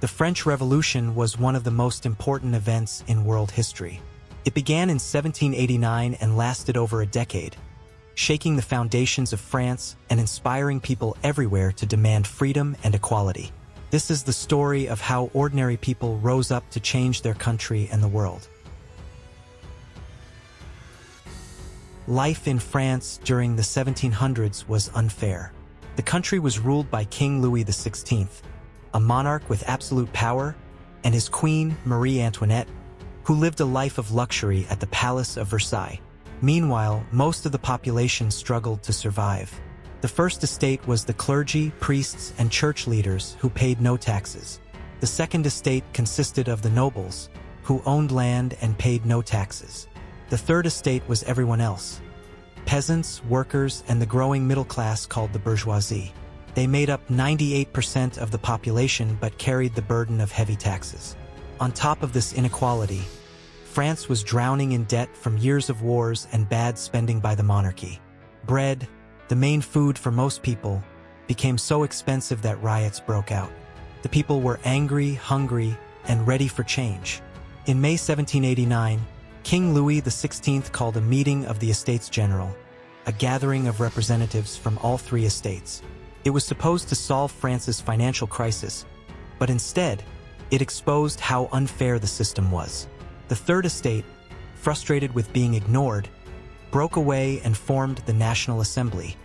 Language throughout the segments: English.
The French Revolution was one of the most important events in world history. It began in 1789 and lasted over a decade, shaking the foundations of France and inspiring people everywhere to demand freedom and equality. This is the story of how ordinary people rose up to change their country and the world. Life in France during the 1700s was unfair. The country was ruled by King Louis XVI, a monarch with absolute power, and his queen, Marie Antoinette, who lived a life of luxury at the Palace of Versailles. Meanwhile, most of the population struggled to survive. The first estate was the clergy, priests, and church leaders who paid no taxes. The second estate consisted of the nobles, who owned land and paid no taxes. The third estate was everyone else: peasants, workers, and the growing middle class called the bourgeoisie. They made up 98% of the population but carried the burden of heavy taxes. On top of this inequality, France was drowning in debt from years of wars and bad spending by the monarchy. Bread, the main food for most people, became so expensive that riots broke out. The people were angry, hungry, and ready for change. In May 1789, King Louis XVI called a meeting of the Estates General, a gathering of representatives from all three estates. It was supposed to solve France's financial crisis, but instead, it exposed how unfair the system was. The Third Estate, frustrated with being ignored, broke away and formed the National Assembly,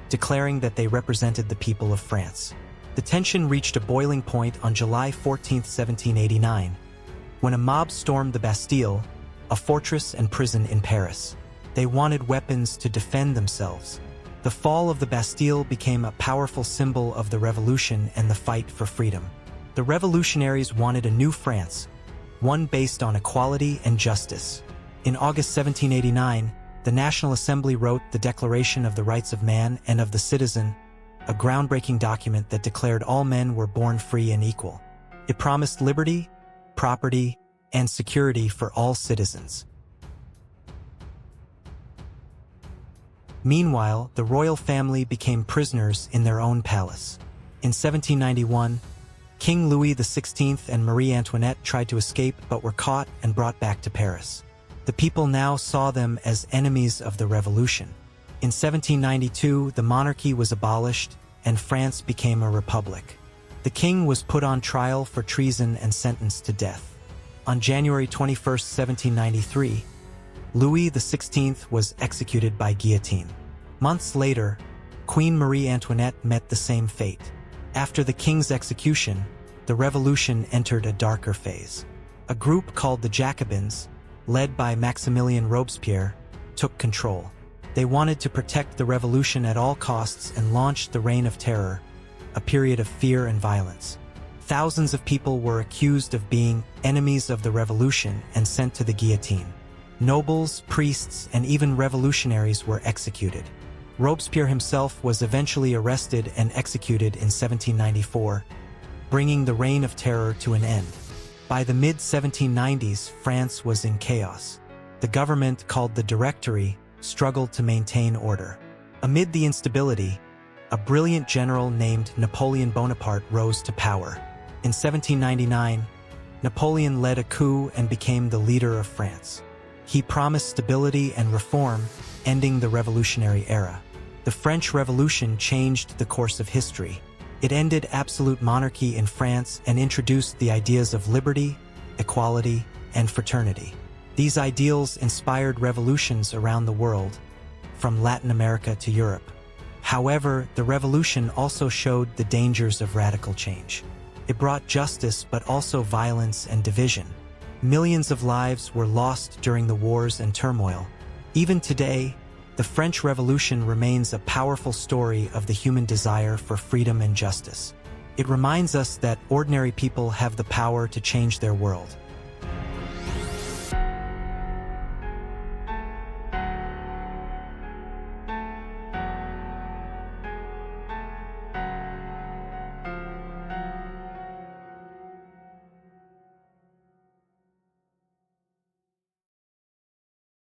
declaring that they represented the people of France. The tension reached a boiling point on July 14, 1789, when a mob stormed the Bastille, a fortress and prison in Paris. They wanted weapons to defend themselves. The fall of the Bastille became a powerful symbol of the revolution and the fight for freedom. The revolutionaries wanted a new France, one based on equality and justice. In August 1789, the National Assembly wrote the Declaration of the Rights of Man and of the Citizen, a groundbreaking document that declared all men were born free and equal. It promised liberty, property, and security for all citizens. Meanwhile, the royal family became prisoners in their own palace. In 1791, King Louis XVI and Marie Antoinette tried to escape but were caught and brought back to Paris. The people now saw them as enemies of the revolution. In 1792, the monarchy was abolished and France became a republic. The king was put on trial for treason and sentenced to death. On January 21, 1793, Louis XVI was executed by guillotine. Months later, Queen Marie Antoinette met the same fate. After the king's execution, the revolution entered a darker phase. A group called the Jacobins, led by Maximilien Robespierre, took control. They wanted to protect the revolution at all costs and launched the Reign of Terror, a period of fear and violence. Thousands of people were accused of being enemies of the revolution and sent to the guillotine. Nobles, priests, and even revolutionaries were executed. Robespierre himself was eventually arrested and executed in 1794, bringing the Reign of Terror to an end. By the mid-1790s, France was in chaos. The government, called the Directory, struggled to maintain order. Amid the instability, a brilliant general named Napoleon Bonaparte rose to power. In 1799, Napoleon led a coup and became the leader of France. He promised stability and reform, ending the revolutionary era. The French Revolution changed the course of history. It ended absolute monarchy in France and introduced the ideas of liberty, equality, and fraternity. These ideals inspired revolutions around the world, from Latin America to Europe. However, the revolution also showed the dangers of radical change. It brought justice but also violence and division. Millions of lives were lost during the wars and turmoil. Even today, the French Revolution remains a powerful story of the human desire for freedom and justice. It reminds us that ordinary people have the power to change their world.